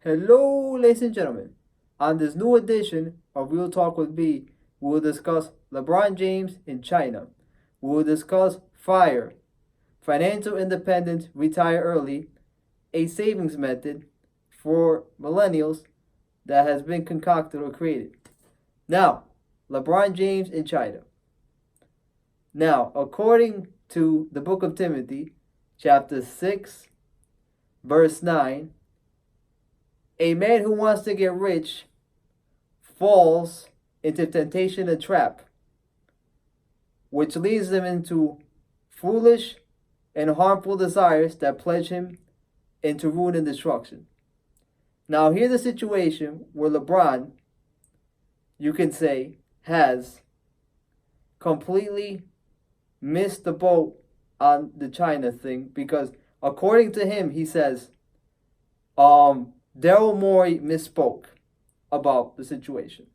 Hello, ladies and gentlemen. On this new edition of Real Talk with B, we will discuss LeBron James in China. We will discuss FIRE, financial independence, retire early, a savings method for millennials that has been concocted or created. Now, LeBron James in China. Now, according to the book of Timothy, chapter 6, verse 9, a man who wants to get rich falls into temptation and trap, which leads them into foolish and harmful desires that plunge him into ruin and destruction. Now, here's the situation where LeBron, you can say, has completely missed the boat on the China thing because, according to him, he says, Daryl Morey misspoke about the situation.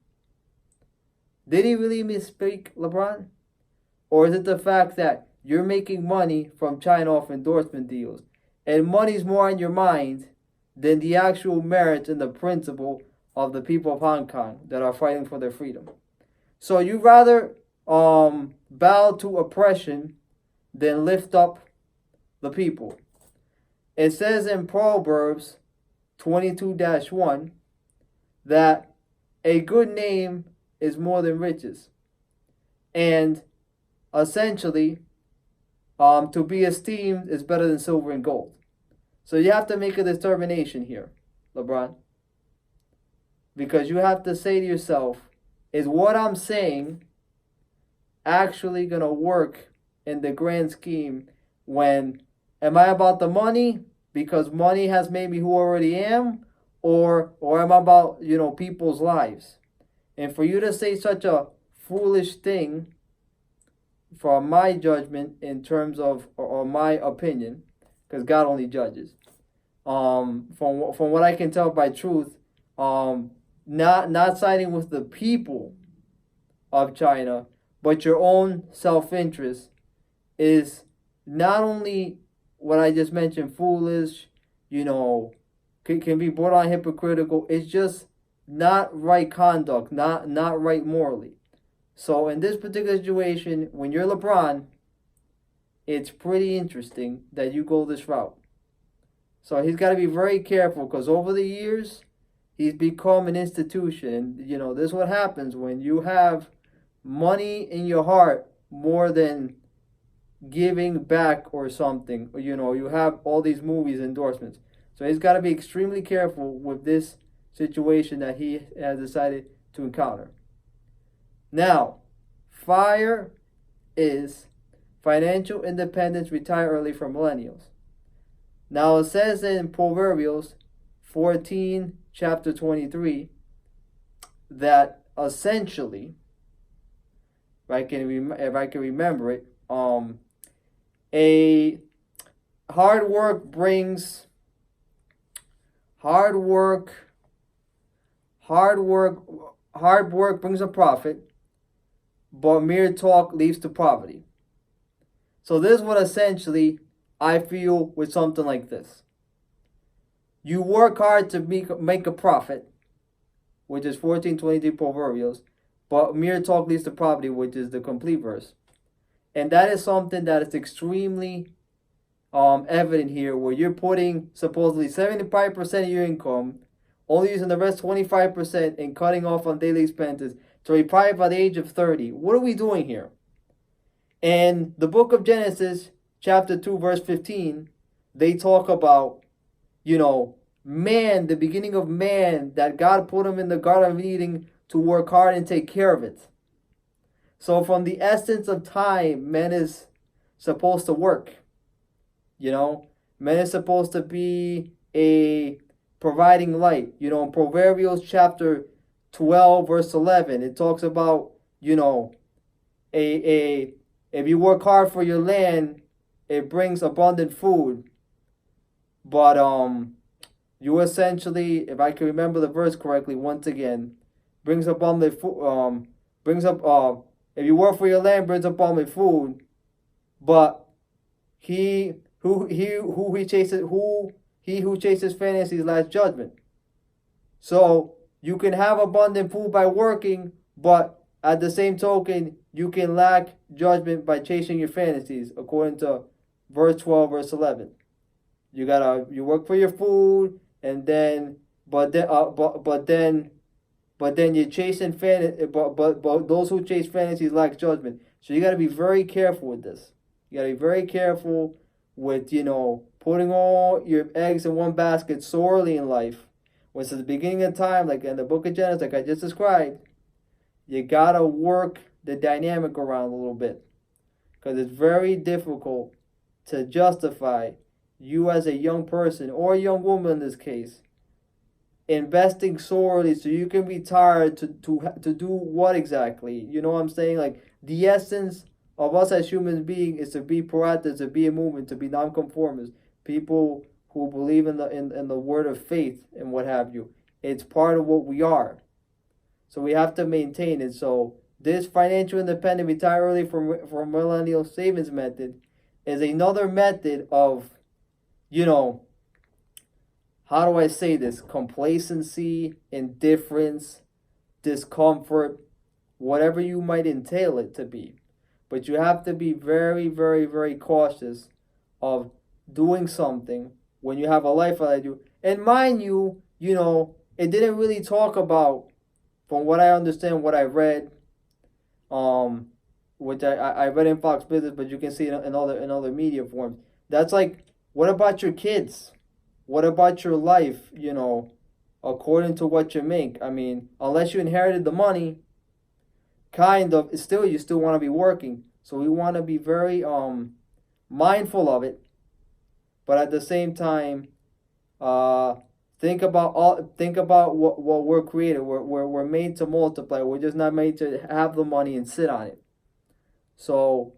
Did he really misspeak, LeBron? Or is it the fact that you're making money from China off endorsement deals and money's more on your mind than the actual merits and the principle of the people of Hong Kong that are fighting for their freedom? So you rather bow to oppression than lift up the people. It says in Proverbs 22-1 that a good name is more than riches. And essentially, to be esteemed is better than silver and gold. So you have to make a determination here, LeBron. Because you have to say to yourself, is what I'm saying actually going to work in the grand scheme when am I about the money because money has made me who I already am, or am I about, people's lives? And for you to say such a foolish thing, from my judgment in terms of or my opinion, because God only judges. From what I can tell by truth, not siding with the people of China, but your own self-interest is not only what I just mentioned, foolish, can be borderline hypocritical. It's just not right conduct, not right morally. So in this particular situation, when you're LeBron, it's pretty interesting that you go this route. So he's got to be very careful because over the years, he's become an institution. This is what happens when you have money in your heart more than giving back or something. You have all these movies endorsements. So he's got to be extremely careful with this situation that he has decided to encounter. Now, FIRE is financial independence, retire early for millennials. Now it says in Proverbs 14, chapter 23, that essentially, if I can remember it, a hard work brings a profit, but mere talk leads to poverty. So this is what essentially I feel with something like this. You work hard to make a profit, which is 14:23 Proverbs, but mere talk leads to poverty, which is the complete verse. And that is something that is extremely evident here, where you're putting supposedly 75% of your income, only using the rest 25% and cutting off on daily expenses to retire by the age of 30. What are we doing here? In the book of Genesis, chapter 2, verse 15, they talk about, man, the beginning of man, that God put him in the Garden of Eden to work hard and take care of it. So from the essence of time, man is supposed to work. Man is supposed to be a providing light. In Proverbs chapter 12, verse 11, it talks about, if you work hard for your land, it brings abundant food. But you essentially, if I can remember the verse correctly, once again, brings abundant food. If you work for your land, brings abundant food. But he who chases fantasies lacks judgment. So you can have abundant food by working, but at the same token, you can lack judgment by chasing your fantasies, according to verse 12, verse 11. You work for your food, and then but then you're chasing but those who chase fantasies lack judgment. So you gotta be very careful with this. You gotta be very careful with putting all your eggs in one basket so early in life. When it's the beginning of time, like in the book of Genesis, like I just described, you gotta work the dynamic around a little bit, because it's very difficult to justify you as a young person, or a young woman in this case, investing so early so you can retire to do what exactly? You know what I'm saying? Like, the essence of us as human beings is to be proactive, to be a movement, to be nonconformists, people who believe in the word of faith and what have you. It's part of what we are. So we have to maintain it. So this financial independent, retire early from millennial savings method is another method of, how do I say this? Complacency, indifference, discomfort, whatever you might entail it to be. But you have to be very, very, very cautious of doing something when you have a life like you. And mind you, it didn't really talk about, from what I understand, what I read, which I read in Fox Business, but you can see it in other media forms. That's like, what about your kids? What about your life, according to what you make? I mean, unless you inherited the money, kind of, you still want to be working. So we want to be very mindful of it, but at the same time, think about what we're created. We're made to multiply. We're just not made to have the money and sit on it. So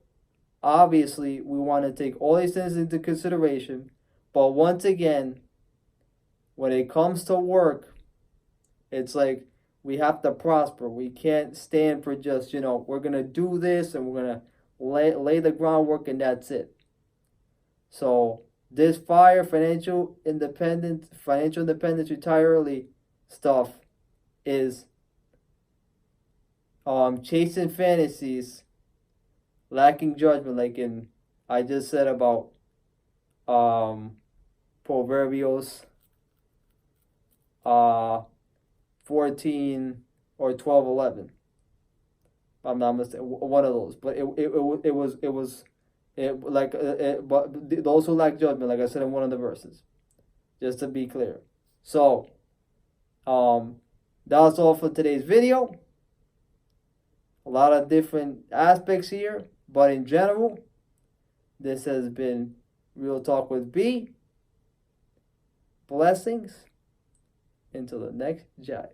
obviously, we want to take all these things into consideration. But once again, when it comes to work, it's like we have to prosper. We can't stand for just, we're going to do this and we're going to lay the groundwork and that's it. So this financial independence, retire early stuff is chasing fantasies, lacking judgment, like I just said about Proverbios 14 or 12:11. I'm not mistaken, one of those. But but those who lack judgment, like I said in one of the verses, just to be clear. So, that's all for today's video. A lot of different aspects here, but in general, this has been Real Talk with B. Blessings. Until the next jive.